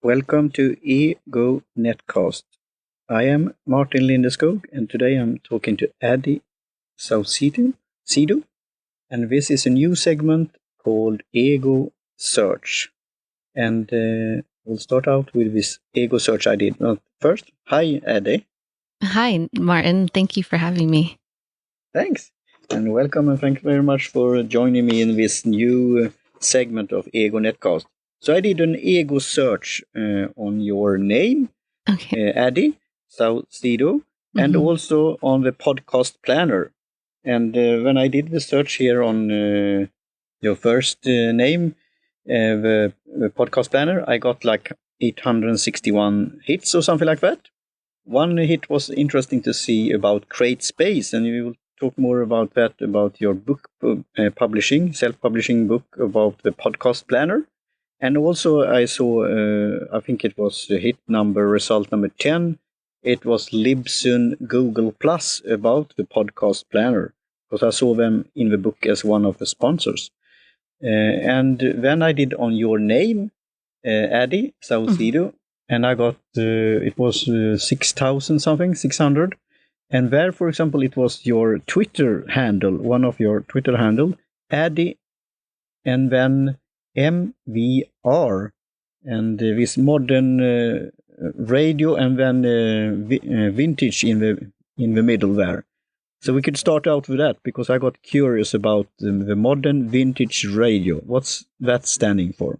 welcome to Ego Netcast. I am Martin Lindeskog, and today I'm talking to Addy Saucedo, and this is a new segment called Ego Search. And we'll start out with this Ego Search I did. First, hi Addy. Hi, Martin. Thank you for having me. Thanks, and welcome, and thank you very much for joining me in this new segment of Ego Netcast. So I did an ego search on your name, Addy Saucedo, and also on the podcast planner. And when I did the search here on your first name, the podcast planner, I got like 861 hits or something like that. One hit was interesting to see about Create Space, and we will talk more about that, about your book publishing, self-publishing book about the podcast planner. And also I saw, I think it was hit number, result number 10. It was Libsyn Google Plus about the podcast planner, because I saw them in the book as one of the sponsors. And then I did on your name, Addy Saucedo, and I got, it was 6,000 something, 600. And there, for example, it was your Twitter handle, one of your Twitter handle, Addy, and then MVR, and this modern radio, and then vintage in the middle there. So we could start out with that, because I got curious about the modern vintage radio. What's that standing for?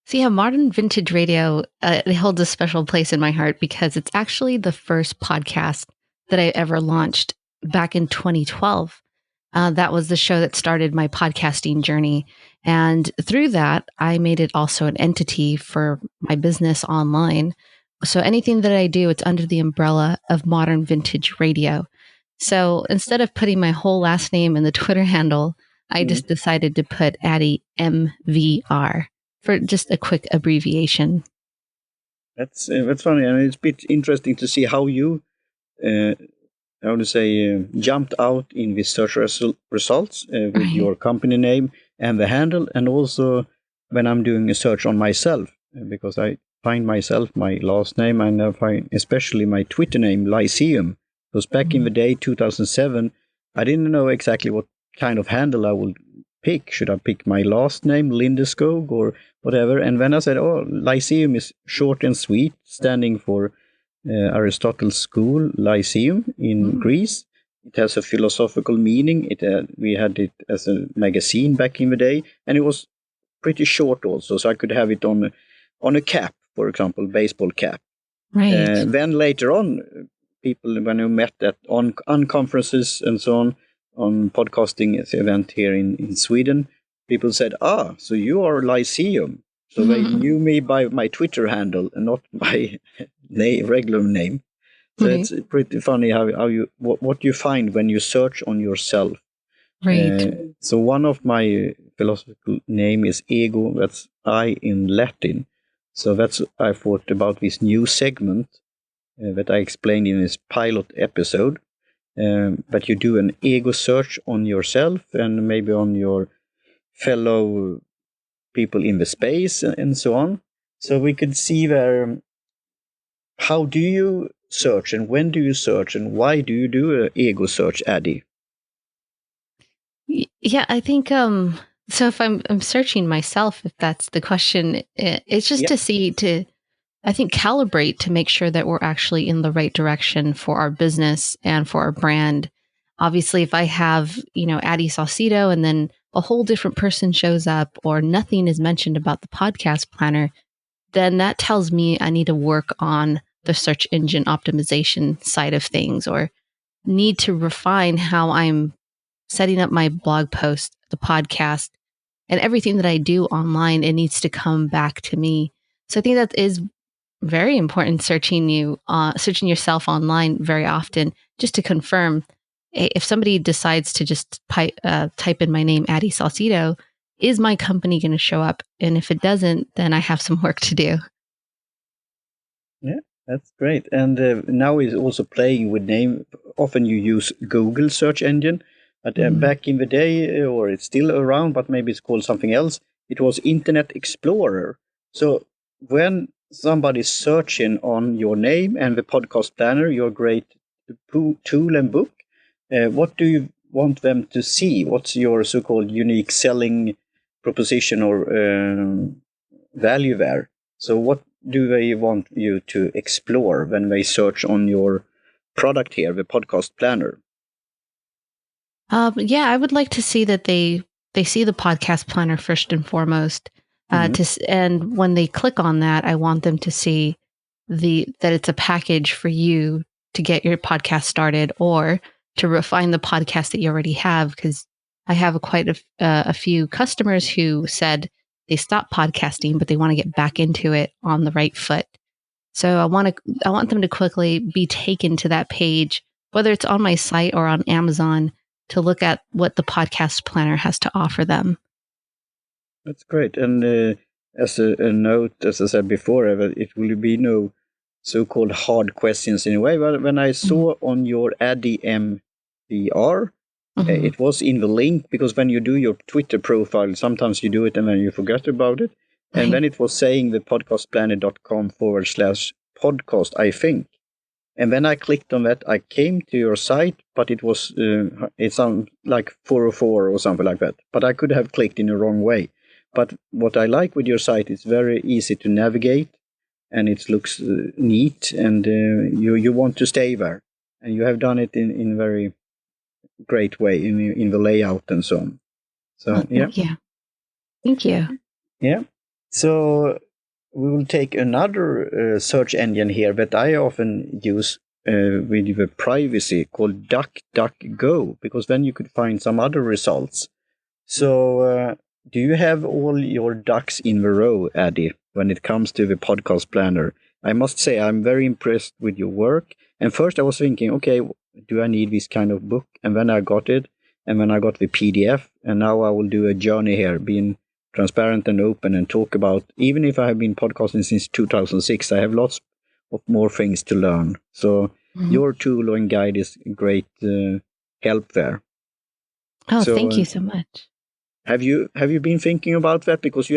So yeah, modern vintage radio, it holds a special place in my heart because it's actually the first podcast that I ever launched back in 2012. That was the show that started my podcasting journey. And through that, I made it also an entity for my business online. So anything that I do, it's under the umbrella of modern vintage radio. So instead of putting my whole last name in the Twitter handle, I just decided to put Addy MVR for just a quick abbreviation. That's funny. I mean, it's a bit interesting to see how you jumped out in the search results with your company name and the handle, and also when I'm doing a search on myself, because I find myself, my last name, and I find especially my Twitter name, Lyceum. Because back in the day, 2007, I didn't know exactly what kind of handle I would pick. Should I pick my last name, Lindeskog, or whatever? And then I said, Lyceum is short and sweet, standing for Aristotle's school, Lyceum, in Greece. It has a philosophical meaning. We had it as a magazine back in the day, and it was pretty short also, so I could have it on a cap, for example, baseball cap. Right. Then later on, people, when I met on conferences and so on podcasting event here in Sweden, people said, so you are Lyceum. So they knew me by my Twitter handle and not my regular name. So it's pretty funny how you what you find when you search on yourself. Right. So one of my philosophical name is Ego. That's I in Latin. So that's I thought about this new segment that I explained in this pilot episode. But you do an ego search on yourself and maybe on your fellow people in the space and so on. So we could see there, how do you search and when do you search and why do you do an ego search, Addy? Yeah, I think so if I'm searching myself, if that's the question, it's just to see, I think, calibrate to make sure that we're actually in the right direction for our business and for our brand. Obviously, if I have, Addy Saucedo and then a whole different person shows up or nothing is mentioned about the podcast planner, then that tells me I need to work on the search engine optimization side of things, or need to refine how I'm setting up my blog post, the podcast, and everything that I do online. It needs to come back to me. So I think that is very important, searching yourself online very often, just to confirm. If somebody decides to just type in my name, Addy Saucedo, is my company going to show up? And if it doesn't, then I have some work to do. Yeah, that's great. And now is also playing with name. Often you use Google search engine, but back in the day, or it's still around, but maybe it's called something else. It was Internet Explorer. So when somebody searching on your name and the podcast planner, your great tool and book, what do you want them to see? What's your so-called unique selling proposition or value there? So what do they want you to explore when they search on your product here, the podcast planner? Yeah, I would like to see that they see the podcast planner first and foremost. And when they click on that, I want them to see that it's a package for you to get your podcast started or to refine the podcast that you already have. Because I have quite a few customers who said they stopped podcasting, but they want to get back into it on the right foot. So I want them to quickly be taken to that page, whether it's on my site or on Amazon, to look at what the podcast planner has to offer them. That's great. And as a note, as I said before, it will be no so-called hard questions in a way. But when I saw on your Addy MVR, it was in the link, because when you do your Twitter profile, sometimes you do it and then you forget about it. And then it was saying the podcastplanet.com/podcast, I think. And when I clicked on that, I came to your site, but it was, it sounded like 404 or something like that. But I could have clicked in the wrong way. But what I like with your site, it's very easy to navigate, and it looks neat, and you want to stay there. And you have done it in a very great way in the layout and so on. So, yeah. Thank you. Yeah. So we will take another search engine here that I often use with the privacy, called DuckDuckGo, because then you could find some other results. So do you have all your ducks in a row, Addy, when it comes to the podcast planner? I must say I'm very impressed with your work. And first I was thinking, okay, do I need this kind of book? And then I got it, and then I got the PDF, and now I will do a journey here, being transparent and open, and talk about, even if I have been podcasting since 2006, I have lots of more things to learn. So your tool and guide is great help there. Oh, so, thank you so much. Have you been thinking about that? Because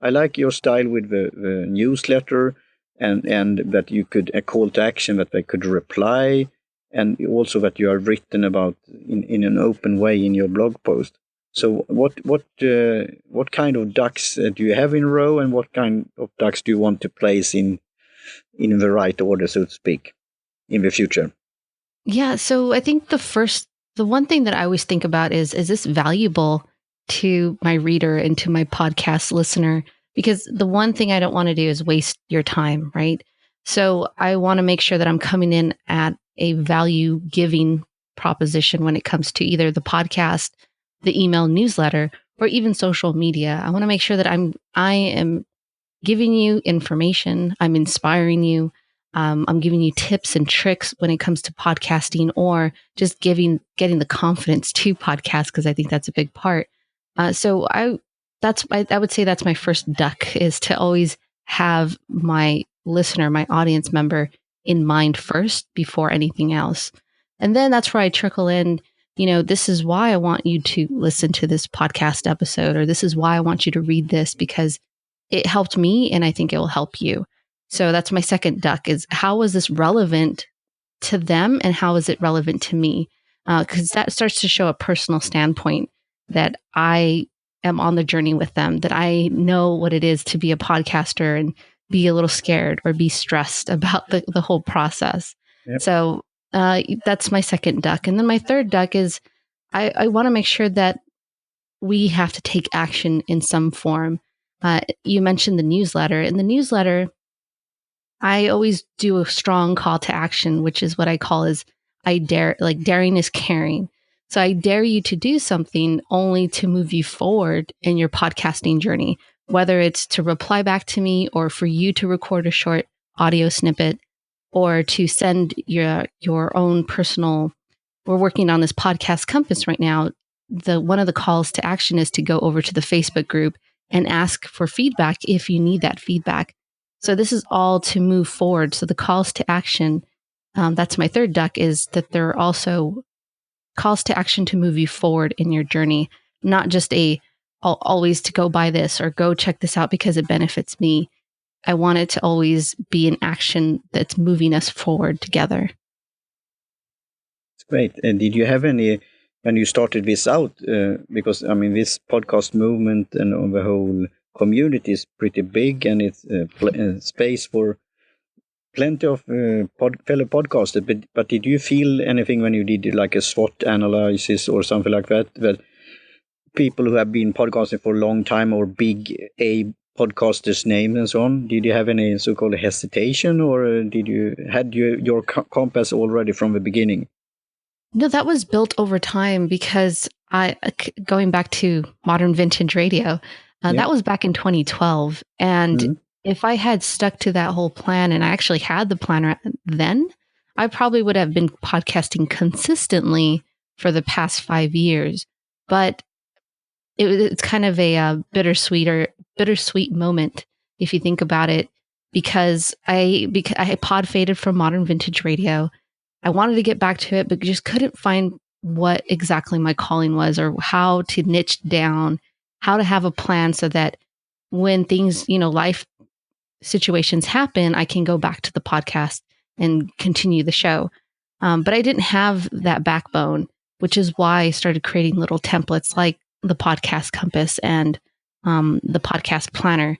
I like your style with the newsletter, and that you could, a call to action that they could reply, and also that you are written about in an open way in your blog post. So what kind of ducks do you have in a row, and what kind of ducks do you want to place in the right order, so to speak, in the future? Yeah, so I think the one thing that I always think about is this valuable to my reader and to my podcast listener? Because the one thing I don't want to do is waste your time, right? So I want to make sure that I'm coming in at a value giving proposition when it comes to either the podcast, the email newsletter, or even social media. I want to make sure that I am giving you information. I'm inspiring you. I'm giving you tips and tricks when it comes to podcasting, or just getting the confidence to podcast, because I think that's a big part. So I would say that's my first duck, is to always have my listener, my audience member in mind first before anything else. And then that's where I trickle in, this is why I want you to listen to this podcast episode, or this is why I want you to read this, because it helped me and I think it will help you. So that's my second duck, is how is this relevant to them and how is it relevant to me? Because that starts to show a personal standpoint, that I am on the journey with them, that I know what it is to be a podcaster and be a little scared or be stressed about the whole process. Yep. So that's my second duck. And then my third duck is I want to make sure that we have to take action in some form. You mentioned the newsletter. In the newsletter, I always do a strong call to action, which is what I call is daring is caring. So I dare you to do something only to move you forward in your podcasting journey, whether it's to reply back to me, or for you to record a short audio snippet, or to send your own personal. We're working on this podcast compass right now. One of the calls to action is to go over to the Facebook group and ask for feedback if you need that feedback. So this is all to move forward. So the calls to action, that's my third duck, is that there are also calls to action to move you forward in your journey, not just always to go buy this or go check this out because it benefits me. I want it to always be an action that's moving us forward together. It's great. And did you have any, when you started this out, because I mean, this podcast movement and the whole community is pretty big, and it's space for plenty of fellow podcasters. But did you feel anything when you did like a SWOT analysis or something like that, that people who have been podcasting for a long time or big A podcasters' names and so on, did you have any so-called hesitation, or had your compass already from the beginning? No, that was built over time because going back to modern vintage radio, that was back in 2012. And if I had stuck to that whole plan, and I actually had the plan then, I probably would have been podcasting consistently for the past 5 years. But it's kind of a bittersweet moment if you think about it, because I pod faded from modern vintage radio. I wanted to get back to it, but just couldn't find what exactly my calling was, or how to niche down, how to have a plan so that when things, life situations happen, I can go back to the podcast and continue the show. But I didn't have that backbone, which is why I started creating little templates like the podcast compass and the podcast planner.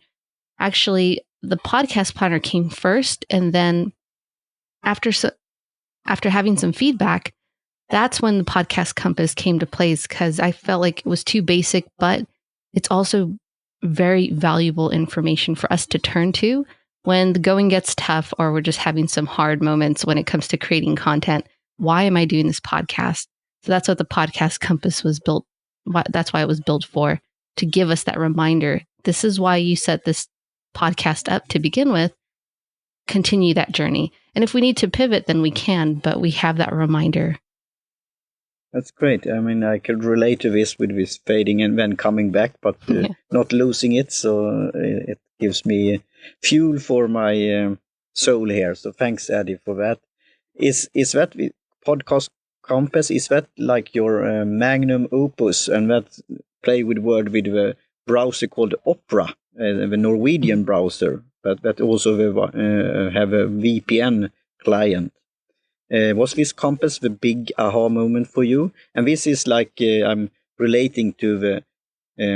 Actually, the podcast planner came first, and then after having some feedback, that's when the podcast compass came to place, because I felt like it was too basic, but it's also very valuable information for us to turn to when the going gets tough, or we're just having some hard moments when it comes to creating content. Why am I doing this podcast? So that's what the podcast compass was built. That's why it was built for, to give us that reminder. This is why you set this podcast up to begin with. Continue that journey. And if we need to pivot, then we can, but we have that reminder. That's great. I mean, I could relate to this with this fading and then coming back, but not losing it. So it gives me fuel for my soul here. So thanks, Addy, for that. Is that podcast compass? Is that like your magnum opus? And that play with word with the browser called Opera, the Norwegian browser, but that also have a VPN client. Was this compass the big aha moment for you? And this is like I'm relating to the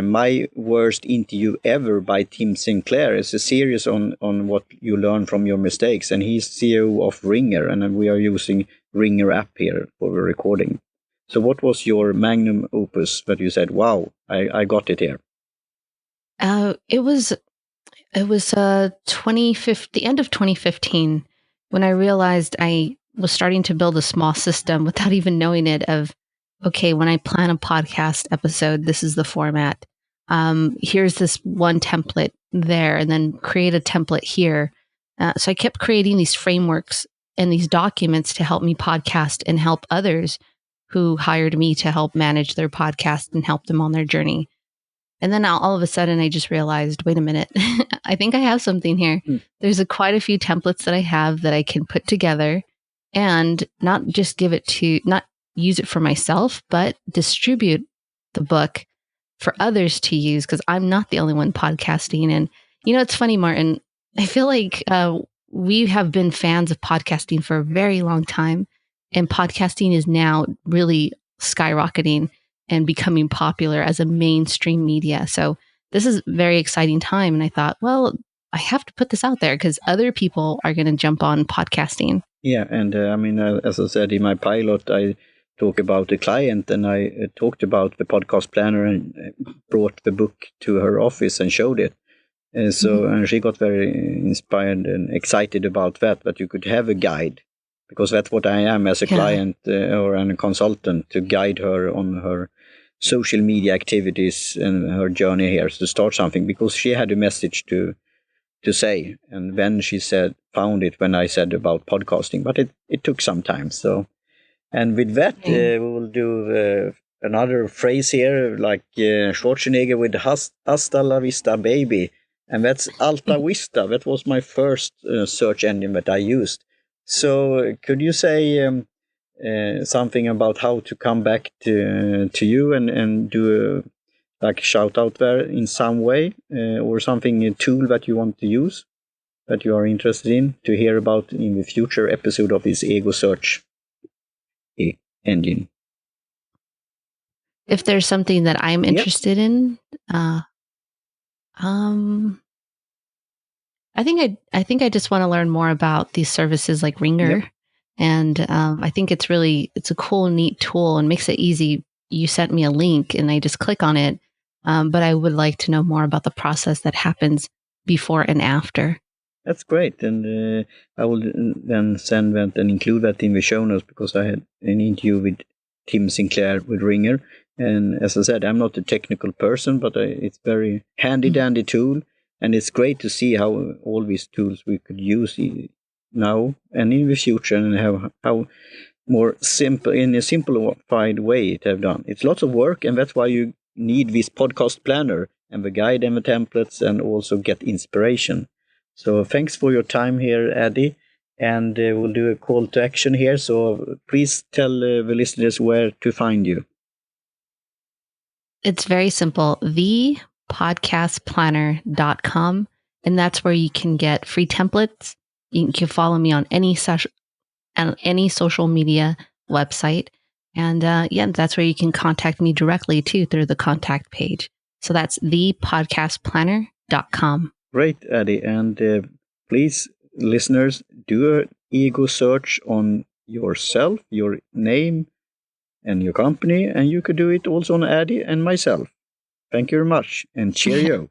My Worst Interview Ever by Tim Sinclair. It's a series on what you learn from your mistakes. And he's CEO of Ringer, and we are using Ringer app here for the recording. So what was your magnum opus that you said, wow, I got it here? It was 2015, the end of 2015, when I realized I was starting to build a small system without even knowing it of, okay, when I plan a podcast episode, this is the format. Here's this one template there, and then create a template here. So I kept creating these frameworks and these documents to help me podcast and help others who hired me to help manage their podcast and help them on their journey. And then all of a sudden, I just realized, wait a minute, I think I have something here. There's quite a few templates that I have that I can put together and not just not use it for myself, but distribute the book for others to use, because I'm not the only one podcasting. And, it's funny, Martin, I feel like we have been fans of podcasting for a very long time, and podcasting is now really skyrocketing and becoming popular as a mainstream media. So this is a very exciting time. And I thought, well, I have to put this out there because other people are going to jump on podcasting. Yeah. And I mean, as I said in my pilot, I talk about the client, and I talked about the podcast planner and brought the book to her office and showed it. And she got very inspired and excited about that you could have a guide, because that's what I am as a client or a consultant, to guide her on her social media activities and her journey here to start something, because she had a message to say, and then she found it when I said about podcasting, but it took some time. So, and with that, we will do another phrase here, like Schwarzenegger with Hasta La Vista, baby. And that's Altavista. That was my first search engine that I used. So could you say something about how to come back to you and do a shout out there in some way, or something, a tool that you want to use? that you are interested in to hear about in the future episode of this ego search engine? If there's something that I'm interested in, I think I just want to learn more about these services like Ringer. Yep. And I think it's a cool, neat tool and makes it easy. You sent me a link and I just click on it. But I would like to know more about the process that happens before and after. That's great. And I will then send that and include that in the show notes, because I had an interview with Tim Sinclair with Ringer. And as I said, I'm not a technical person, but it's very handy dandy tool. And it's great to see how all these tools we could use now and in the future, and how more simple, in a simplified way it have done. It's lots of work, and that's why you need this podcast planner and the guide and the templates, and also get inspiration. So thanks for your time here, Addy. And we'll do a call to action here. So please tell the listeners where to find you. It's very simple. thepodcastplanner.com. And that's where you can get free templates. You can follow me on any social media website. And that's where you can contact me directly too, through the contact page. So that's thepodcastplanner.com. Great, Addy. And please, listeners, do an ego search on yourself, your name, and your company. And you could do it also on Addy and myself. Thank you very much, and cheerio.